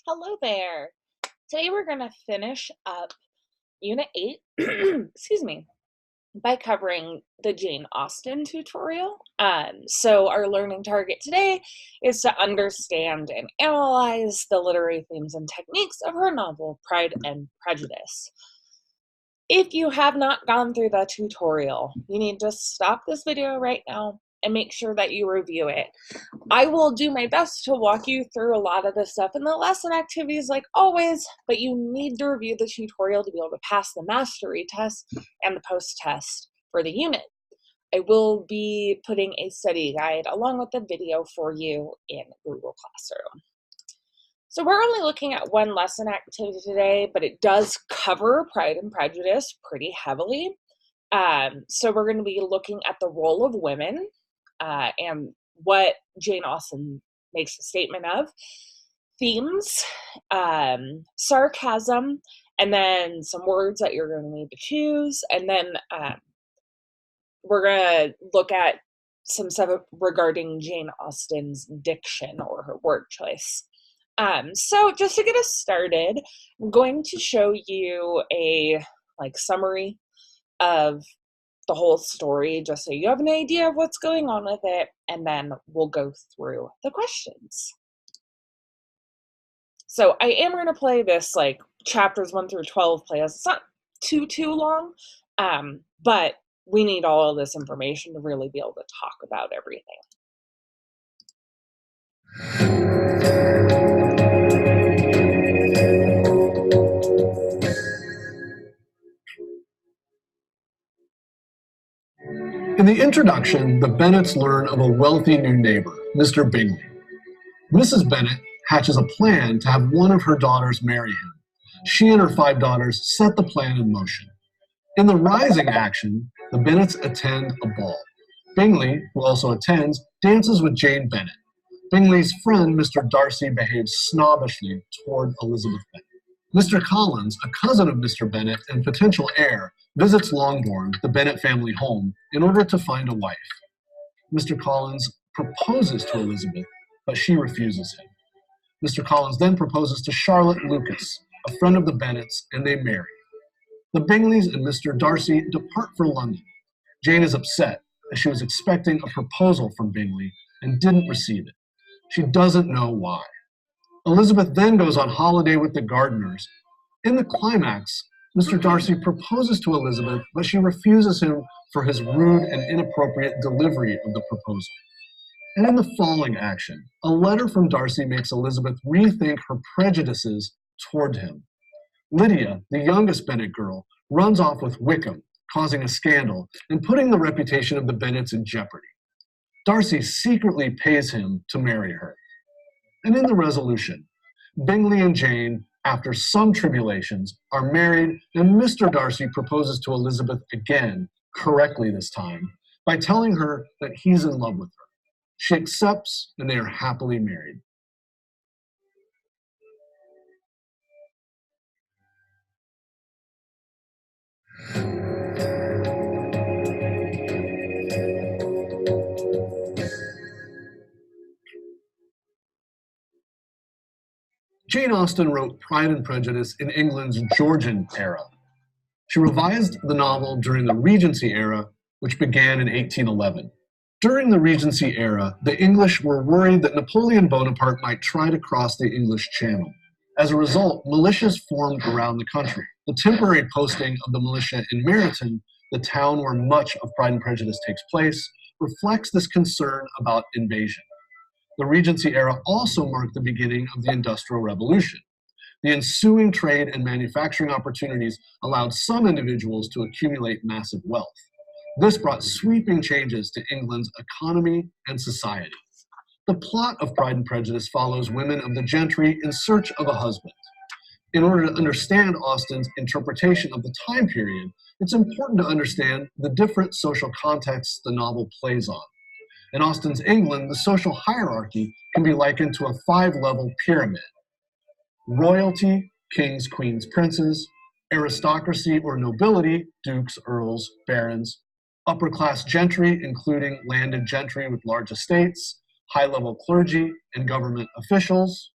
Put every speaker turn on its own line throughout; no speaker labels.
Hello there. Today we're going to finish up Unit 8, excuse me, by covering the Jane Austen tutorial. So our learning target today is to understand and analyze the literary themes and techniques of her novel, Pride and Prejudice. If you have not gone through the tutorial, you need to stop this video right now and make sure that you review it. I will do my best to walk you through a lot of this stuff in the lesson activities like always, but you need to review the tutorial to be able to pass the mastery test and the post-test for the unit. I will be putting a study guide along with the video for you in Google Classroom. So we're only looking at one lesson activity today, but it does cover Pride and Prejudice pretty heavily. So we're going to be looking at the role of women and what Jane Austen makes a statement of, themes, sarcasm, and then some words that you're going to need to choose. And then we're going to look at some stuff regarding Jane Austen's diction or her word choice. So just to get us started, I'm going to show you a summary of the whole story just so you have an idea of what's going on with it, and then we'll go through the questions. So I am going to play this chapters 1 through 12 play. It's not too long, but we need all of this information to really be able to talk about everything.
In the introduction, the Bennets learn of a wealthy new neighbor, Mr. Bingley. Mrs. Bennet hatches a plan to have one of her daughters marry him. She and her 5 daughters set the plan in motion. In the rising action, the Bennets attend a ball. Bingley, who also attends, dances with Jane Bennet. Bingley's friend, Mr. Darcy, behaves snobbishly toward Elizabeth Bennet. Mr. Collins, a cousin of Mr. Bennet and potential heir, visits Longbourn, the Bennet family home, in order to find a wife. Mr. Collins proposes to Elizabeth, but she refuses him. Mr. Collins then proposes to Charlotte Lucas, a friend of the Bennets, and they marry. The Bingleys and Mr. Darcy depart for London. Jane is upset, as she was expecting a proposal from Bingley and didn't receive it. She doesn't know why. Elizabeth then goes on holiday with the Gardiners. In the climax, Mr. Darcy proposes to Elizabeth, but she refuses him for his rude and inappropriate delivery of the proposal. And in the falling action, a letter from Darcy makes Elizabeth rethink her prejudices toward him. Lydia, the youngest Bennet girl, runs off with Wickham, causing a scandal and putting the reputation of the Bennets in jeopardy. Darcy secretly pays him to marry her. And in the resolution, Bingley and Jane, after some tribulations, are married, and Mr. Darcy proposes to Elizabeth again, correctly this time, by telling her that he's in love with her. She accepts, and they are happily married. Jane Austen wrote Pride and Prejudice in England's Georgian era. She revised the novel during the Regency era, which began in 1811. During the Regency era, the English were worried that Napoleon Bonaparte might try to cross the English Channel. As a result, militias formed around the country. The temporary posting of the militia in Meryton, the town where much of Pride and Prejudice takes place, reflects this concern about invasion. The Regency era also marked the beginning of the Industrial Revolution. The ensuing trade and manufacturing opportunities allowed some individuals to accumulate massive wealth. This brought sweeping changes to England's economy and society. The plot of Pride and Prejudice follows women of the gentry in search of a husband. In order to understand Austen's interpretation of the time period, it's important to understand the different social contexts the novel plays on. In Austen's England, the social hierarchy can be likened to a 5-level pyramid. Royalty, kings, queens, princes; aristocracy or nobility, dukes, earls, barons; upper-class gentry, including landed gentry with large estates; high-level clergy and government officials;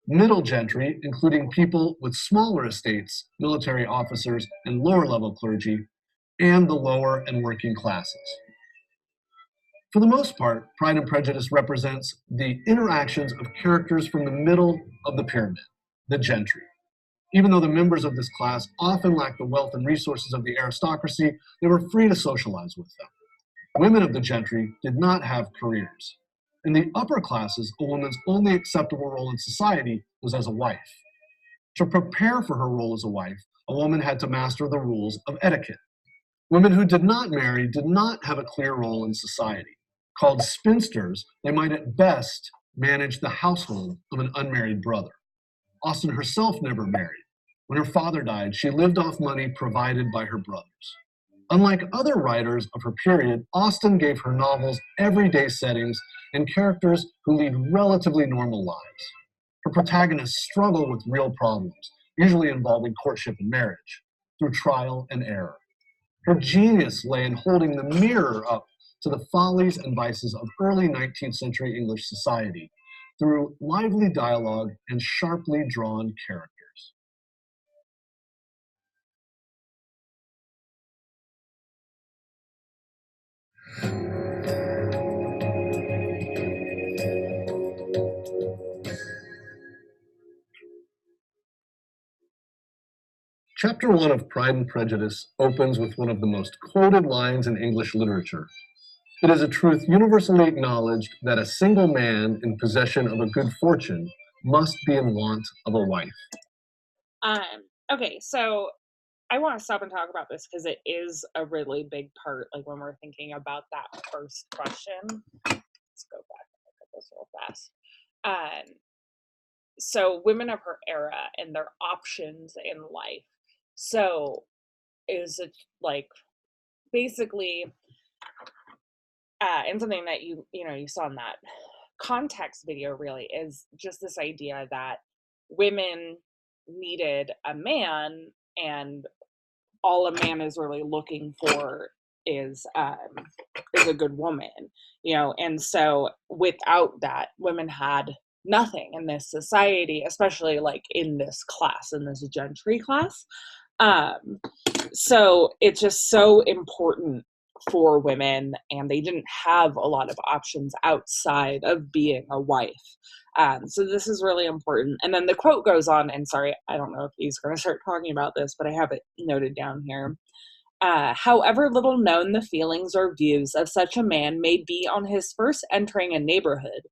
Middle gentry, including people with smaller estates, military officers, and lower-level clergy, and the lower and working classes. For the most part, Pride and Prejudice represents the interactions of characters from the middle of the pyramid, the gentry. Even though the members of this class often lacked the wealth and resources of the aristocracy, they were free to socialize with them. Women of the gentry did not have careers. In the upper classes, a woman's only acceptable role in society was as a wife. To prepare for her role as a wife, a woman had to master the rules of etiquette. Women who did not marry did not have a clear role in society. Called spinsters, they might at best manage the household of an unmarried brother. Austen herself never married. When her father died, she lived off money provided by her brothers. Unlike other writers of her period, Austen gave her novels everyday settings and characters who lead relatively normal lives. Her protagonists struggle with real problems, usually involving courtship and marriage, through trial and error. Her genius lay in holding the mirror up to the follies and vices of early 19th century English society through lively dialogue and sharply drawn characters. Chapter 1 of Pride and Prejudice opens with one of the most quoted lines in English literature. It is a truth universally acknowledged that a single man in possession of a good fortune must be in want of a wife.
Okay, so I want to stop and talk about this because it is a really big part, like when we're thinking about that first question. Let's go back and look at this real fast. So women of her era and their options in life. So is it like basically and something that you saw in that context video really is just this idea that women needed a man, and all a man is really looking for is a good woman, and so without that, women had nothing in this society, especially like in this class, in this gentry class. um so it's just so important for women, and they didn't have a lot of options outside of being a wife. So this is really important. And then the quote goes on, and sorry, I don't know if he's going to start talking about this, but I have it noted down here. However little known the feelings or views of such a man may be on his first entering a neighborhood,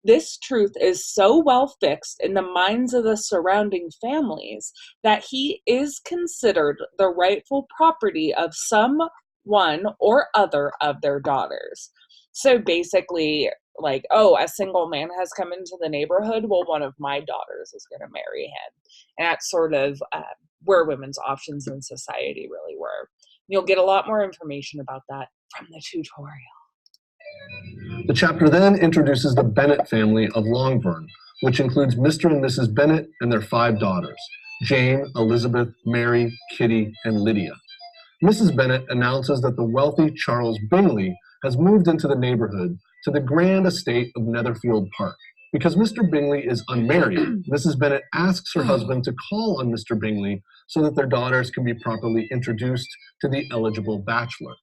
this truth is so well fixed in the minds of the surrounding families that he is considered the rightful property of some one or other of their daughters. So basically, like, oh, a single man has come into the neighborhood. Well, one of my daughters is going to marry him. And that's sort of where women's options in society really were. You'll get a lot more information about that from the tutorial.
The chapter then introduces the Bennet family of Longbourn, which includes Mr. and Mrs. Bennet and their 5 daughters, Jane, Elizabeth, Mary, Kitty, and Lydia. Mrs. Bennet announces that the wealthy Charles Bingley has moved into the neighborhood to the grand estate of Netherfield Park. Because Mr. Bingley is unmarried, Mrs. Bennet asks her husband to call on Mr. Bingley so that their daughters can be properly introduced to the eligible bachelor.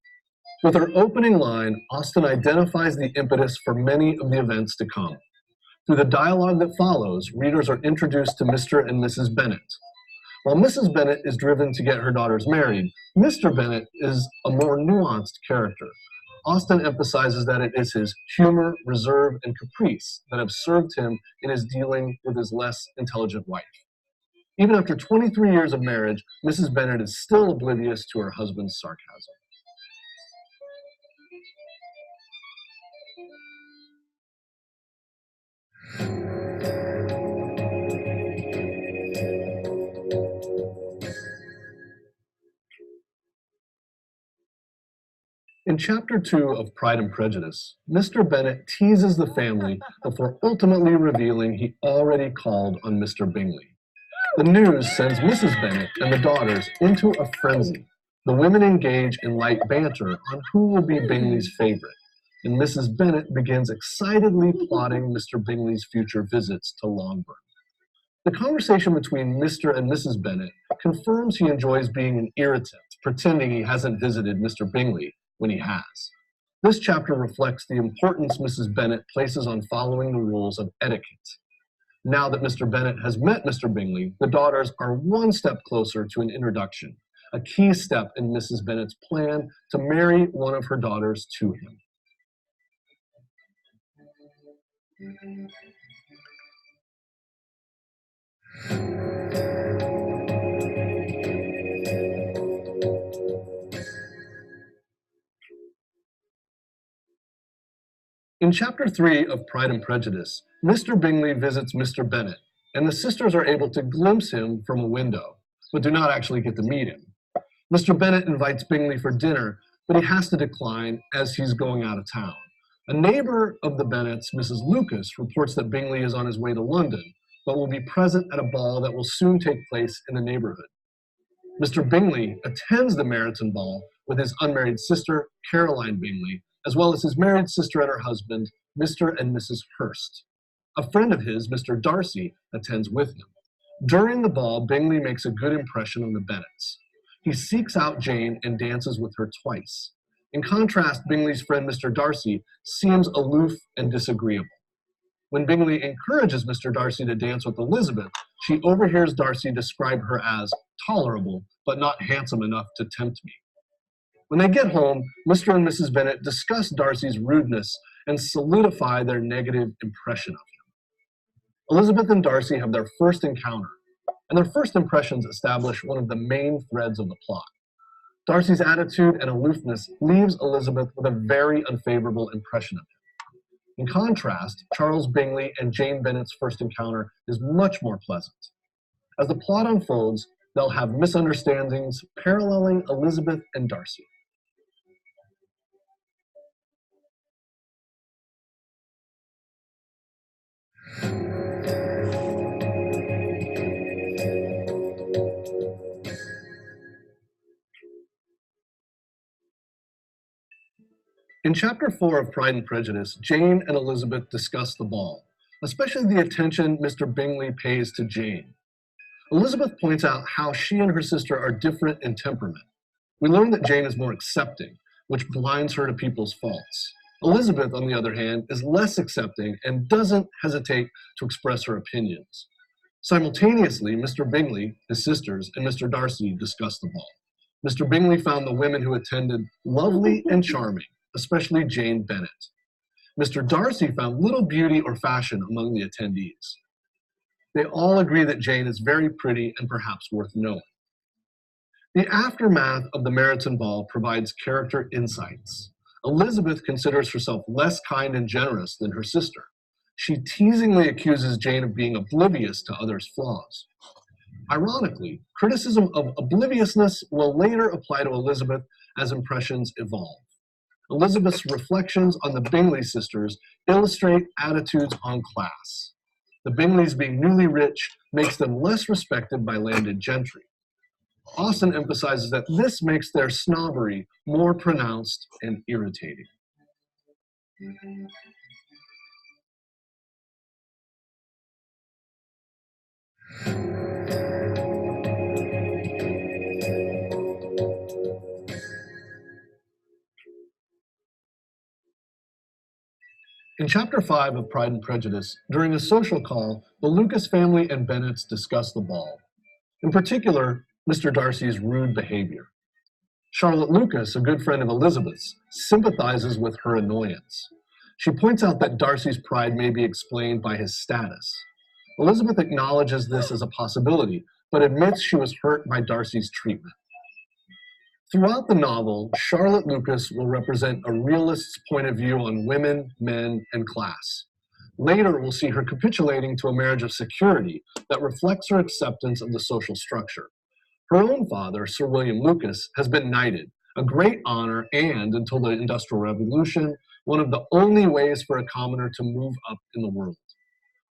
With her opening line, Austen identifies the impetus for many of the events to come. Through the dialogue that follows, readers are introduced to Mr. and Mrs. Bennet. While Mrs. Bennet is driven to get her daughters married, Mr. Bennet is a more nuanced character. Austen emphasizes that it is his humor, reserve, and caprice that have served him in his dealing with his less intelligent wife. Even after 23 years of marriage, Mrs. Bennet is still oblivious to her husband's sarcasm. In Chapter 2 of Pride and Prejudice, Mr. Bennet teases the family before ultimately revealing he already called on Mr. Bingley. The news sends Mrs. Bennet and the daughters into a frenzy. The women engage in light banter on who will be Bingley's favorite, and Mrs. Bennet begins excitedly plotting Mr. Bingley's future visits to Longbourn. The conversation between Mr. and Mrs. Bennet confirms he enjoys being an irritant, pretending he hasn't visited Mr. Bingley when he has. This chapter reflects the importance Mrs. Bennet places on following the rules of etiquette. Now that Mr. Bennet has met Mr. Bingley, the daughters are one step closer to an introduction, a key step in Mrs. Bennet's plan to marry one of her daughters to him. In Chapter 3 of Pride and Prejudice, Mr. Bingley visits Mr. Bennet, and the sisters are able to glimpse him from a window, but do not actually get to meet him. Mr. Bennet invites Bingley for dinner, but he has to decline as he's going out of town. A neighbor of the Bennets, Mrs. Lucas, reports that Bingley is on his way to London, but will be present at a ball that will soon take place in the neighborhood. Mr. Bingley attends the Meryton ball with his unmarried sister, Caroline Bingley, as well as his married sister and her husband, Mr. and Mrs. Hurst. A friend of his, Mr. Darcy, attends with him. During the ball, Bingley makes a good impression on the Bennets. He seeks out Jane and dances with her twice. In contrast, Bingley's friend, Mr. Darcy, seems aloof and disagreeable. When Bingley encourages Mr. Darcy to dance with Elizabeth, she overhears Darcy describe her as tolerable, but not handsome enough to tempt me. When they get home, Mr. and Mrs. Bennet discuss Darcy's rudeness and solidify their negative impression of him. Elizabeth and Darcy have their first encounter, and their first impressions establish one of the main threads of the plot. Darcy's attitude and aloofness leaves Elizabeth with a very unfavorable impression of him. In contrast, Charles Bingley and Jane Bennet's first encounter is much more pleasant. As the plot unfolds, they'll have misunderstandings paralleling Elizabeth and Darcy. In Chapter 4 of Pride and Prejudice, Jane and Elizabeth discuss the ball, especially the attention Mr. Bingley pays to Jane. Elizabeth points out how she and her sister are different in temperament. We learn that Jane is more accepting, which blinds her to people's faults. Elizabeth, on the other hand, is less accepting and doesn't hesitate to express her opinions. Simultaneously, Mr. Bingley, his sisters, and Mr. Darcy discuss the ball. Mr. Bingley found the women who attended lovely and charming, especially Jane Bennet. Mr. Darcy found little beauty or fashion among the attendees. They all agree that Jane is very pretty and perhaps worth knowing. The aftermath of the Meryton ball provides character insights. Elizabeth considers herself less kind and generous than her sister. She teasingly accuses Jane of being oblivious to others' flaws. Ironically, criticism of obliviousness will later apply to Elizabeth as impressions evolve. Elizabeth's reflections on the Bingley sisters illustrate attitudes on class. The Bingleys being newly rich makes them less respected by landed gentry. Austen emphasizes that this makes their snobbery more pronounced and irritating. In Chapter 5 of Pride and Prejudice, during a social call, the Lucas family and Bennets discuss the ball. In particular, Mr. Darcy's rude behavior. Charlotte Lucas, a good friend of Elizabeth's, sympathizes with her annoyance. She points out that Darcy's pride may be explained by his status. Elizabeth acknowledges this as a possibility, but admits she was hurt by Darcy's treatment. Throughout the novel, Charlotte Lucas will represent a realist's point of view on women, men, and class. Later, we'll see her capitulating to a marriage of security that reflects her acceptance of the social structure. Her own father, Sir William Lucas, has been knighted, a great honor and, until the Industrial Revolution, one of the only ways for a commoner to move up in the world.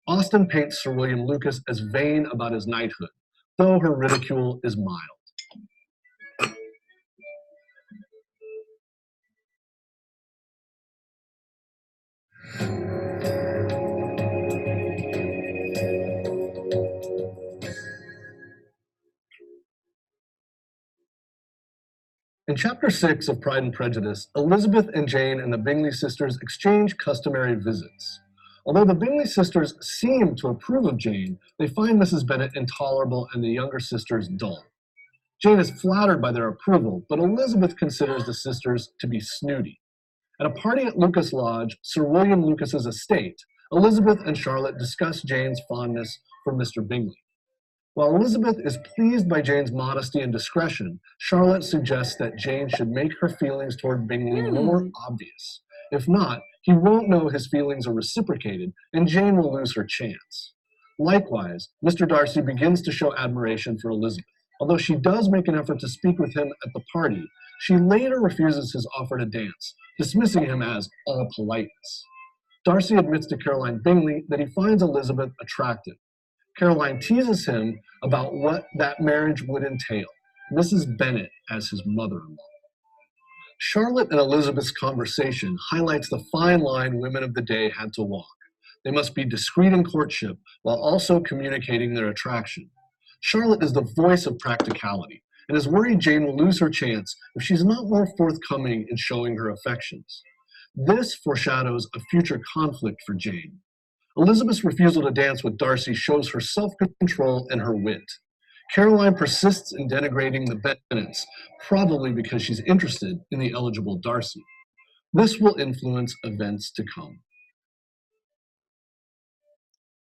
Austen paints Sir William Lucas as vain about his knighthood, though her ridicule is mild. In Chapter 6 of Pride and Prejudice, Elizabeth and Jane and the Bingley sisters exchange customary visits. Although the Bingley sisters seem to approve of Jane, they find Mrs. Bennet intolerable and the younger sisters dull. Jane is flattered by their approval, but Elizabeth considers the sisters to be snooty. At a party at Lucas Lodge, Sir William Lucas's estate, Elizabeth and Charlotte discuss Jane's fondness for Mr. Bingley. While Elizabeth is pleased by Jane's modesty and discretion, Charlotte suggests that Jane should make her feelings toward Bingley more obvious. If not, he won't know his feelings are reciprocated, and Jane will lose her chance. Likewise, Mr. Darcy begins to show admiration for Elizabeth. Although she does make an effort to speak with him at the party, she later refuses his offer to dance, dismissing him as all politeness. Darcy admits to Caroline Bingley that he finds Elizabeth attractive. Caroline teases him about what that marriage would entail, Mrs. Bennet as his mother-in-law. Charlotte and Elizabeth's conversation highlights the fine line women of the day had to walk. They must be discreet in courtship while also communicating their attraction. Charlotte is the voice of practicality and is worried Jane will lose her chance if she's not more forthcoming in showing her affections. This foreshadows a future conflict for Jane. Elizabeth's refusal to dance with Darcy shows her self-control and her wit. Caroline persists in denigrating the Bennets, probably because she's interested in the eligible Darcy. This will influence events to come.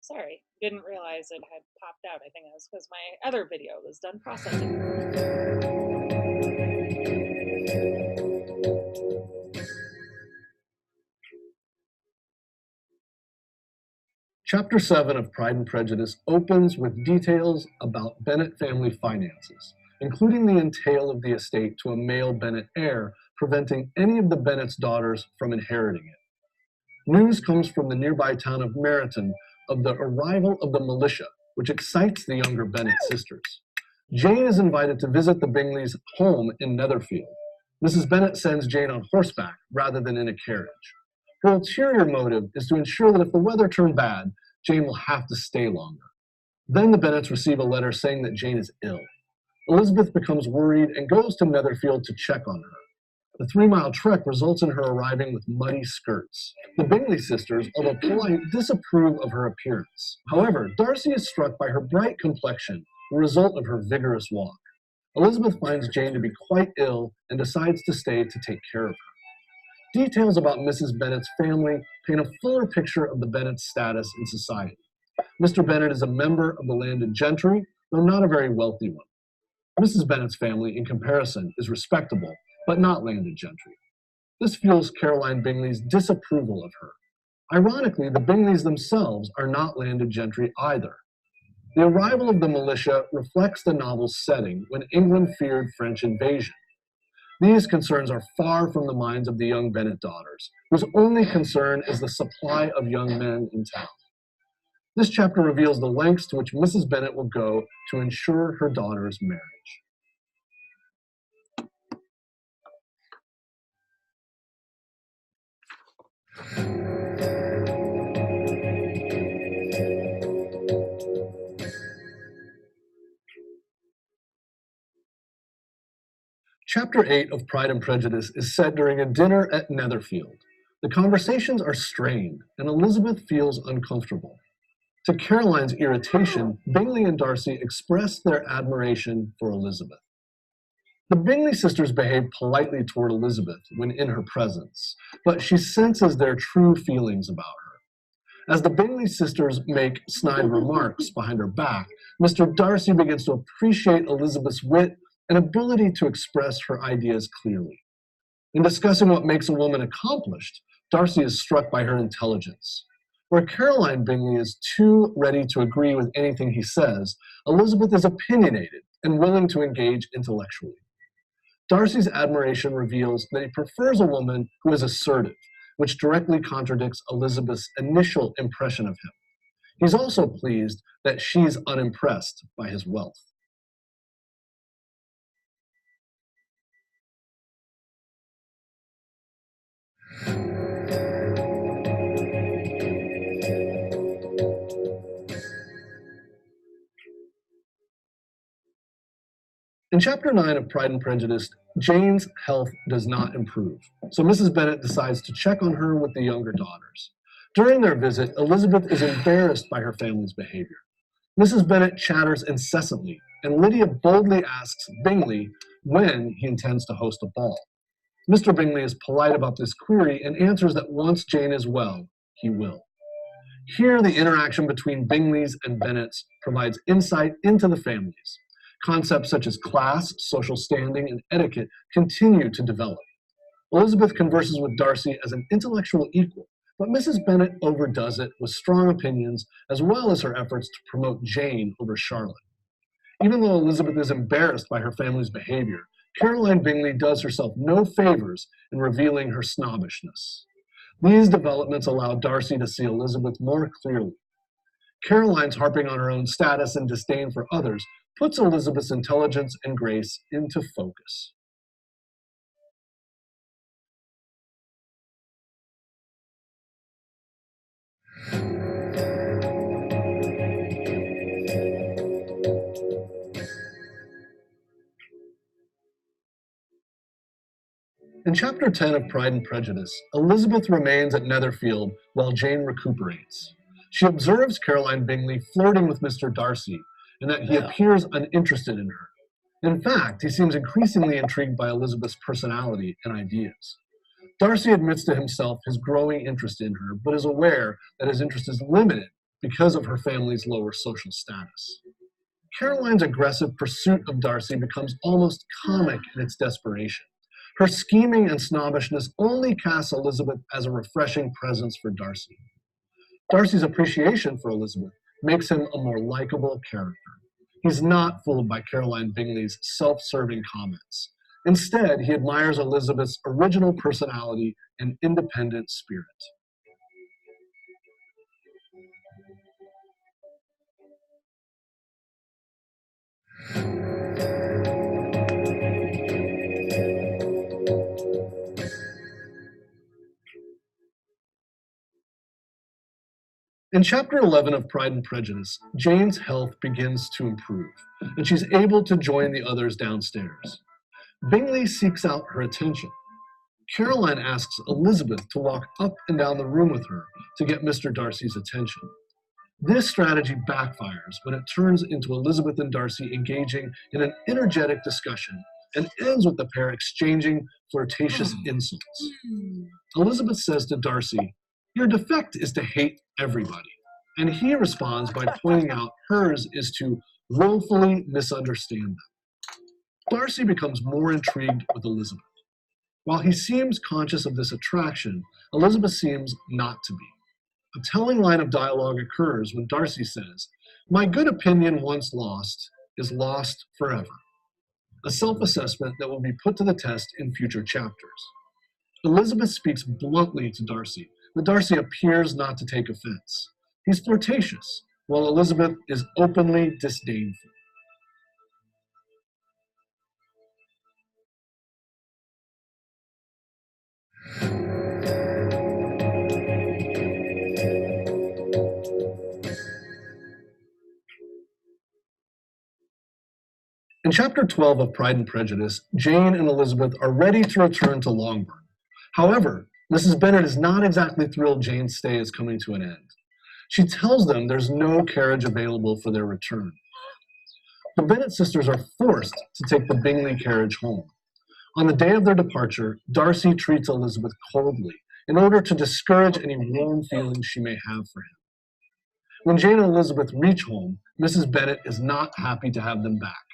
Sorry, didn't realize it had popped out. I think that was because my other video was done processing.
Chapter 7 of Pride and Prejudice opens with details about Bennet family finances, including the entail of the estate to a male Bennet heir, preventing any of the Bennet's daughters from inheriting it. News comes from the nearby town of Meryton of the arrival of the militia, which excites the younger Bennet sisters. Jane is invited to visit the Bingleys' home in Netherfield. Mrs. Bennet sends Jane on horseback rather than in a carriage. Her ulterior motive is to ensure that if the weather turned bad, Jane will have to stay longer. Then the Bennets receive a letter saying that Jane is ill. Elizabeth becomes worried and goes to Netherfield to check on her. The 3-mile trek results in her arriving with muddy skirts. The Bingley sisters, although polite, disapprove of her appearance. However, Darcy is struck by her bright complexion, the result of her vigorous walk. Elizabeth finds Jane to be quite ill and decides to stay to take care of her. Details about Mrs. Bennet's family paint a fuller picture of the Bennet's status in society. Mr. Bennet is a member of the landed gentry, though not a very wealthy one. Mrs. Bennet's family, in comparison, is respectable, but not landed gentry. This fuels Caroline Bingley's disapproval of her. Ironically, the Bingleys themselves are not landed gentry either. The arrival of the militia reflects the novel's setting when England feared French invasion. These concerns are far from the minds of the young Bennet daughters, whose only concern is the supply of young men in town. This chapter reveals the lengths to which Mrs. Bennet will go to ensure her daughter's marriage. Chapter 8 of Pride and Prejudice is set during a dinner at Netherfield. The conversations are strained, and Elizabeth feels uncomfortable. To Caroline's irritation, Bingley and Darcy express their admiration for Elizabeth. The Bingley sisters behave politely toward Elizabeth when in her presence, but she senses their true feelings about her. As the Bingley sisters make snide remarks behind her back, Mr. Darcy begins to appreciate Elizabeth's wit and ability to express her ideas clearly. In discussing what makes a woman accomplished, Darcy is struck by her intelligence. Where Caroline Bingley is too ready to agree with anything he says, Elizabeth is opinionated and willing to engage intellectually. Darcy's admiration reveals that he prefers a woman who is assertive, which directly contradicts Elizabeth's initial impression of him. He's also pleased that she's unimpressed by his wealth. In Chapter 9 of Pride and Prejudice, Jane's health does not improve, so Mrs. Bennet decides to check on her with the younger daughters. During their visit, Elizabeth is embarrassed by her family's behavior. Mrs. Bennet chatters incessantly, and Lydia boldly asks Bingley when he intends to host a ball. Mr. Bingley is polite about this query and answers that once Jane is well, he will. Here, the interaction between Bingleys and Bennets provides insight into the families. Concepts such as class, social standing, and etiquette continue to develop. Elizabeth converses with Darcy as an intellectual equal, but Mrs. Bennet overdoes it with strong opinions as well as her efforts to promote Jane over Charlotte. Even though Elizabeth is embarrassed by her family's behavior, Caroline Bingley does herself no favors in revealing her snobbishness. These developments allow Darcy to see Elizabeth more clearly. Caroline's harping on her own status and disdain for others puts Elizabeth's intelligence and grace into focus. In Chapter 10 of Pride and Prejudice, Elizabeth remains at Netherfield while Jane recuperates. She observes Caroline Bingley flirting with Mr. Darcy and that he appears uninterested in her. In fact, he seems increasingly intrigued by Elizabeth's personality and ideas. Darcy admits to himself his growing interest in her, but is aware that his interest is limited because of her family's lower social status. Caroline's aggressive pursuit of Darcy becomes almost comic in its desperation. Her scheming and snobbishness only casts Elizabeth as a refreshing presence for Darcy. Darcy's appreciation for Elizabeth makes him a more likable character. He's not fooled by Caroline Bingley's self-serving comments. Instead, he admires Elizabeth's original personality and independent spirit. In Chapter 11 of Pride and Prejudice, Jane's health begins to improve, and she's able to join the others downstairs. Bingley seeks out her attention. Caroline asks Elizabeth to walk up and down the room with her to get Mr. Darcy's attention. This strategy backfires when it turns into Elizabeth and Darcy engaging in an energetic discussion and ends with the pair exchanging flirtatious insults. Elizabeth says to Darcy, "Your defect is to hate everybody." And he responds by pointing out hers is to willfully misunderstand them. Darcy becomes more intrigued with Elizabeth. While he seems conscious of this attraction, Elizabeth seems not to be. A telling line of dialogue occurs when Darcy says, "My good opinion once lost is lost forever," a self-assessment that will be put to the test in future chapters. Elizabeth speaks bluntly to Darcy, but Darcy appears not to take offense. He's flirtatious, while Elizabeth is openly disdainful. In Chapter 12 of Pride and Prejudice, Jane and Elizabeth are ready to return to Longbourn. However, Mrs. Bennet is not exactly thrilled Jane's stay is coming to an end. She tells them there's no carriage available for their return. The Bennet sisters are forced to take the Bingley carriage home. On the day of their departure, Darcy treats Elizabeth coldly in order to discourage any warm feelings she may have for him. When Jane and Elizabeth reach home, Mrs. Bennet is not happy to have them back.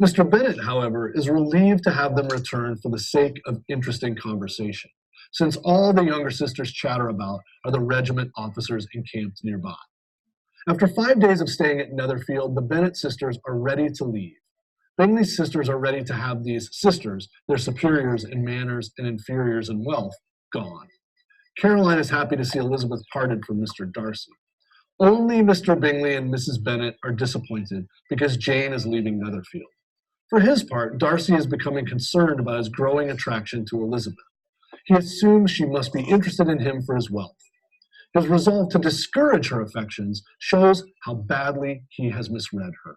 Mr. Bennet, however, is relieved to have them return for the sake of interesting conversation, since all the younger sisters chatter about are the regiment officers encamped nearby. After 5 days of staying at Netherfield, the Bennet sisters are ready to leave. Bingley's sisters are ready to have these sisters, their superiors in manners and inferiors in wealth, gone. Caroline is happy to see Elizabeth parted from Mr. Darcy. Only Mr. Bingley and Mrs. Bennet are disappointed because Jane is leaving Netherfield. For his part, Darcy is becoming concerned about his growing attraction to Elizabeth. He assumes she must be interested in him for his wealth. His resolve to discourage her affections shows how badly he has misread her.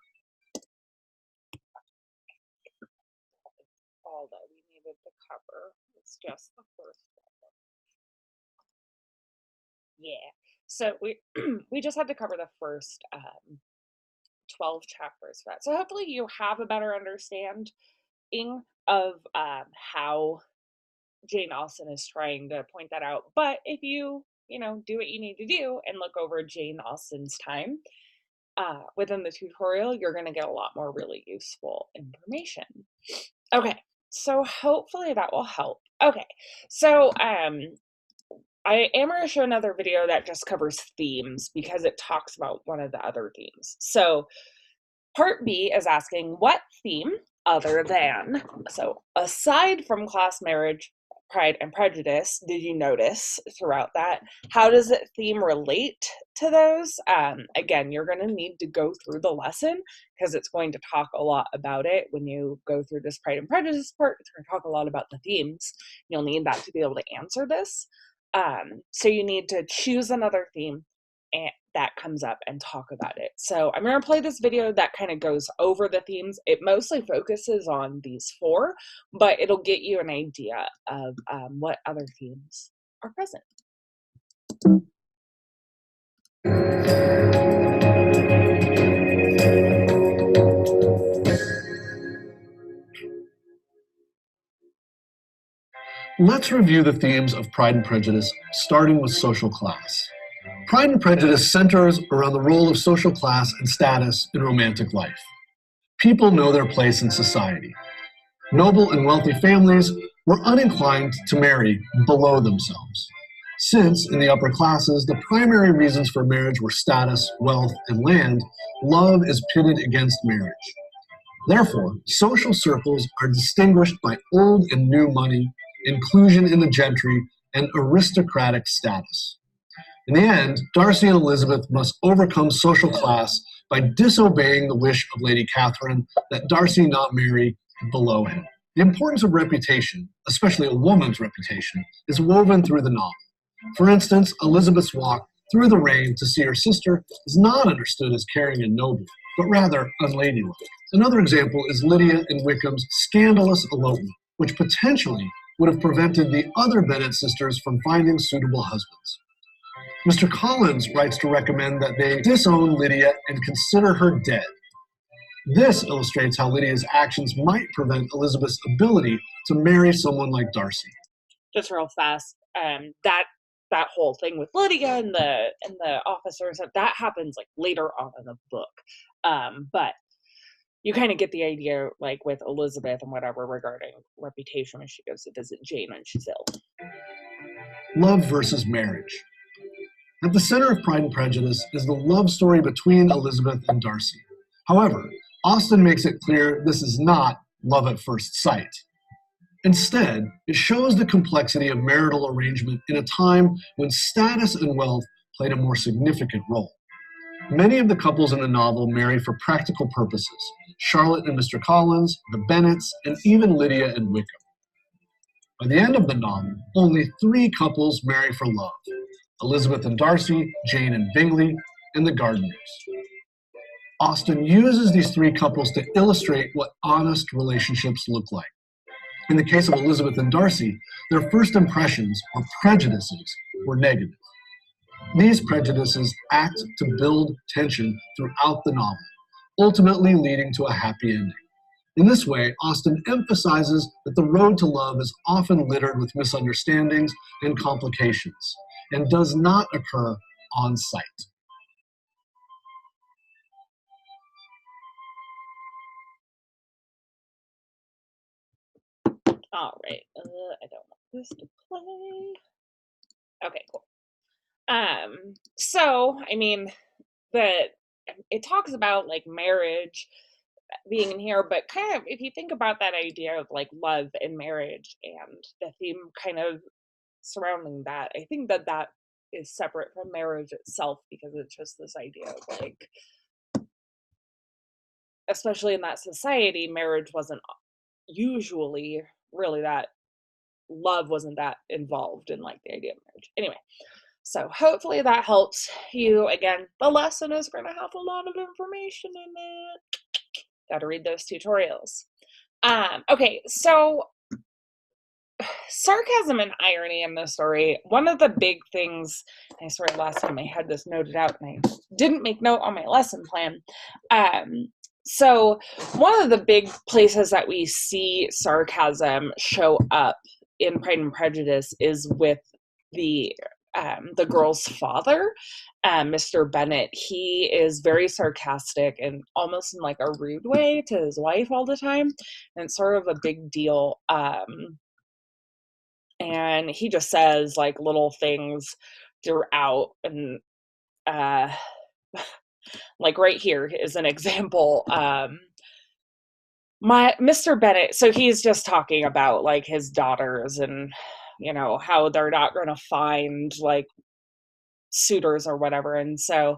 it's just the first one. Yeah. So we we just had to cover the first 12 chapters for that. So hopefully you have a better understanding of how Jane Austen is trying to point that out. But if you know, do what you need to do and look over Jane Austen's time within the tutorial, you're going to get a lot more really useful information. Okay, so hopefully that will help. Okay, so I am going to show another video that just covers themes because it talks about one of the other themes. So part B is asking what theme other than, so aside from class, marriage, Pride and Prejudice, did you notice throughout that? How does it theme relate to those? Again, you're going to need to go through the lesson because it's going to talk a lot about it. When you go through this Pride and Prejudice part, it's going to talk a lot about the themes. You'll need that to be able to answer this. So you need to choose another theme and that comes up and talk about it. So I'm going to play this video that kind of goes over the themes. It mostly focuses on these four, but it'll get you an idea of what other themes are present.
Let's review the themes of Pride and Prejudice, starting with social class. Pride and Prejudice centers around the role of social class and status in romantic life. People know their place in society. Noble and wealthy families were uninclined to marry below themselves. Since, in the upper classes, the primary reasons for marriage were status, wealth, and land, love is pitted against marriage. Therefore, social circles are distinguished by old and new money, inclusion in the gentry, and aristocratic status. In the end, Darcy and Elizabeth must overcome social class by disobeying the wish of Lady Catherine that Darcy not marry below him. The importance of reputation, especially a woman's reputation, is woven through the novel. For instance, Elizabeth's walk through the rain to see her sister is not understood as caring and noble, but rather unladylike. Another example is Lydia and Wickham's scandalous elopement, which potentially would have prevented the other Bennet sisters from finding suitable husbands. Mr. Collins writes to recommend that they disown Lydia and consider her dead. This illustrates how Lydia's actions might prevent Elizabeth's ability to marry someone like Darcy.
Just real fast, that whole thing with Lydia and the officers, that happens like later on in the book. But you kind of get the idea, like with Elizabeth and whatever regarding reputation when she goes to visit Jane and she's ill.
Love versus marriage. At the center of Pride and Prejudice is the love story between Elizabeth and Darcy. However, Austen makes it clear this is not love at first sight. Instead, it shows the complexity of marital arrangement in a time when status and wealth played a more significant role. Many of the couples in the novel marry for practical purposes: Charlotte and Mr. Collins, the Bennets, and even Lydia and Wickham. By the end of the novel, only 3 couples marry for love: Elizabeth and Darcy, Jane and Bingley, and the Gardiners. Austen uses these 3 couples to illustrate what honest relationships look like. In the case of Elizabeth and Darcy, their first impressions or prejudices were negative. These prejudices act to build tension throughout the novel, ultimately leading to a happy ending. In this way, Austen emphasizes that the road to love is often littered with misunderstandings and complications, and does not occur on sight.
All right, I don't want this to play. Okay, cool. So I mean, it talks about like marriage being in here, but kind of if you think about that idea of like love and marriage and the theme kind of surrounding that, I think that is separate from marriage itself because it's just this idea of like, especially in that society, marriage wasn't usually really that, love wasn't that involved in like the idea of marriage. Anyway, so hopefully that helps you. Again, the lesson is going to have a lot of information in it. Got to read those tutorials. Okay, so sarcasm and irony in this story, one of the big things, I swear last time I had this noted out and I didn't make note on my lesson plan. So one of the big places that we see sarcasm show up in Pride and Prejudice is with the girl's father, Mr. Bennet. He is very sarcastic and almost in like a rude way to his wife all the time, and it's sort of a big deal. And he just says like little things throughout, and uh, like right here is an example. My Mr. Bennet, so he's just talking about like his daughters and how they're not going to find like suitors or whatever. And so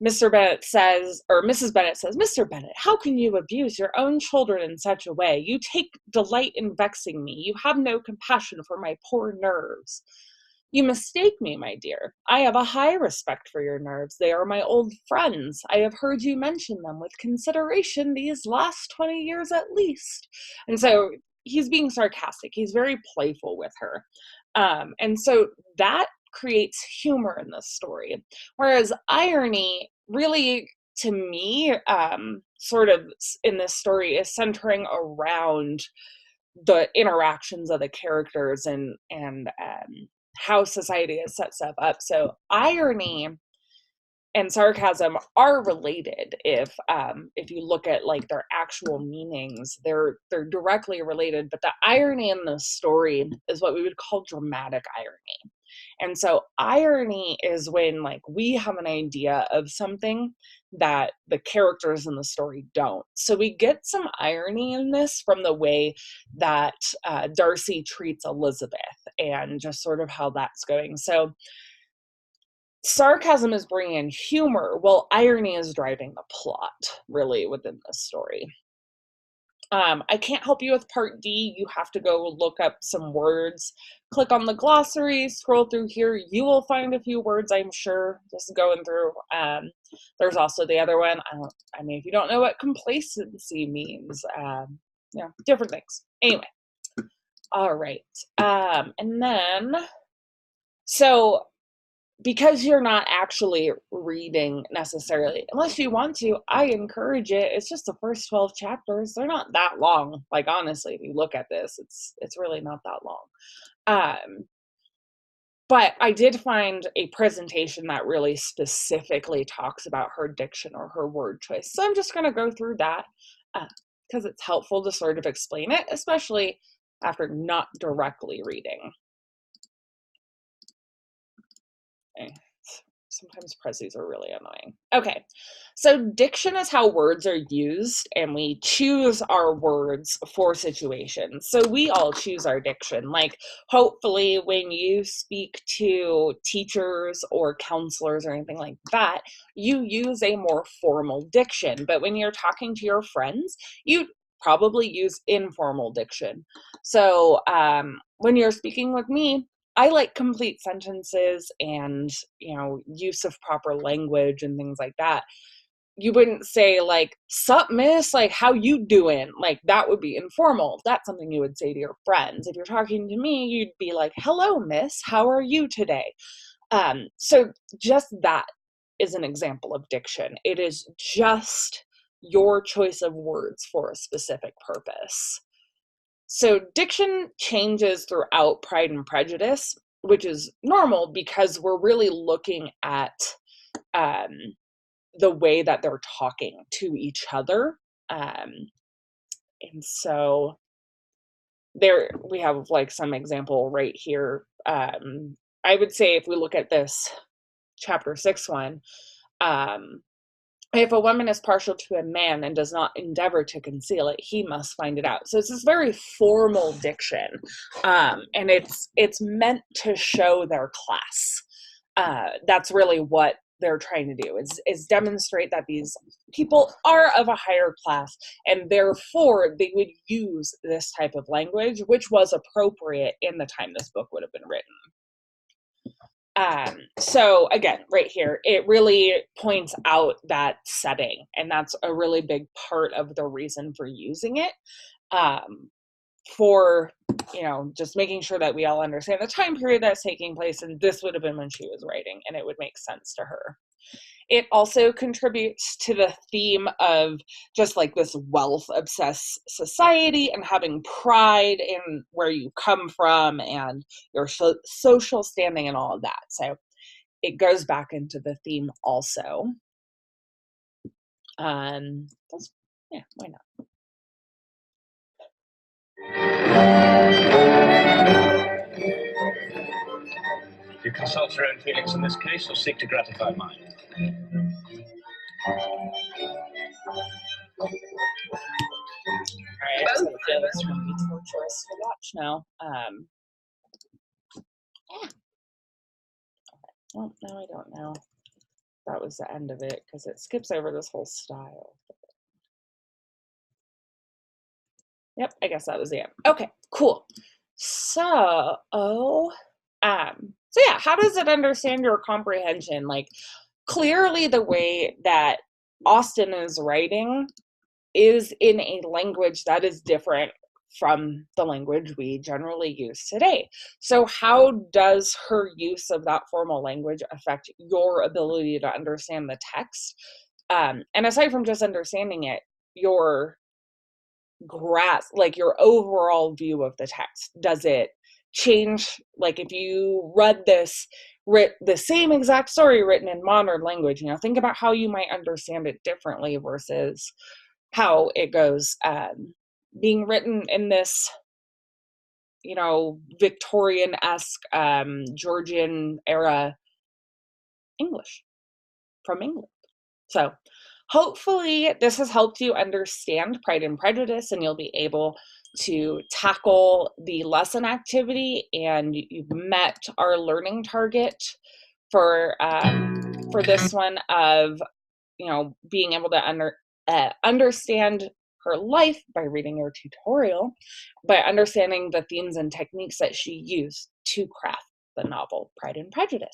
Mr. Bennet says, or Mrs. Bennet says, "Mr. Bennet, how can you abuse your own children in such a way? You take delight in vexing me. You have no compassion for my poor nerves." "You mistake me, my dear. I have a high respect for your nerves. They are my old friends. I have heard you mention them with consideration these last 20 years at least." And so he's being sarcastic. He's very playful with her. And so that creates humor in this story. Whereas irony really, to me, sort of in this story is centering around the interactions of the characters and how society has set stuff up. So irony and sarcasm are related. If you look at like their actual meanings, they're directly related. But the irony in the story is what we would call dramatic irony. And so irony is when like we have an idea of something that the characters in the story don't. So we get some irony in this from the way that Darcy treats Elizabeth and just sort of how that's going. So sarcasm is bringing in humor, while irony is driving the plot really within this story. I can't help you with part D. You have to go look up some words. Click on the glossary, scroll through here. You will find a few words, I'm sure, just going through. There's also the other one. I mean, if you don't know what complacency means, different things. Anyway. All right. And then, so because you're not actually reading necessarily, unless you want to, I encourage it. It's just the first 12 chapters. They're not that long. Like, honestly, if you look at this, it's really not that long. But I did find a presentation that really specifically talks about her diction or her word choice. So I'm just going to go through that because it's helpful to sort of explain it, especially after not directly reading. Okay. Sometimes prezzies are really annoying. Okay, so diction is how words are used, and we choose our words for situations. So we all choose our diction. Like, hopefully, when you speak to teachers or counselors or anything like that, you use a more formal diction. But when you're talking to your friends, you probably use informal diction. So when you're speaking with me, I like complete sentences and, use of proper language and things like that. You wouldn't say like, "Sup, miss, like, how you doing?" Like, that would be informal. That's something you would say to your friends. If you're talking to me, you'd be like, "Hello, miss, how are you today?" So just that is an example of diction. It is just your choice of words for a specific purpose. So diction changes throughout Pride and Prejudice, which is normal because we're really looking at the way that they're talking to each other. And so there we have like some example right here. I would say if we look at this chapter 6 one, if a woman is partial to a man and does not endeavor to conceal it, he must find it out. So it's this very formal diction, and it's meant to show their class. That's really what they're trying to do is demonstrate that these people are of a higher class, and therefore they would use this type of language, which was appropriate in the time this book would have been written. So again, right here, it really points out that setting, and that's a really big part of the reason for using it. for, just making sure that we all understand the time period that's taking place, and this would have been when she was writing, and it would make sense to her. It also contributes to the theme of just like this wealth obsessed society and having pride in where you come from and your social standing and all of that. So it goes back into the theme also. Yeah, why not?
Do you consult your own feelings in this case or seek to gratify mine?
Alright, I feel this will be torturous to watch now. Yeah. Well, now I don't know. That was the end of it because it skips over this whole style. Yep, I guess that was the end. Okay, cool. So yeah, how does it understand your comprehension? Like, clearly the way that Austen is writing is in a language that is different from the language we generally use today. So how does her use of that formal language affect your ability to understand the text? And aside from just understanding it, your grasp, like your overall view of the text, does it change? Like if you read the same exact story written in modern language, think about how you might understand it differently versus how it goes being written in this Victorian-esque Georgian era English from England. So hopefully this has helped you understand Pride and Prejudice, and you'll be able to tackle the lesson activity, and you've met our learning target for this one of being able to understand her life by reading her tutorial, by understanding the themes and techniques that she used to craft the novel Pride and Prejudice.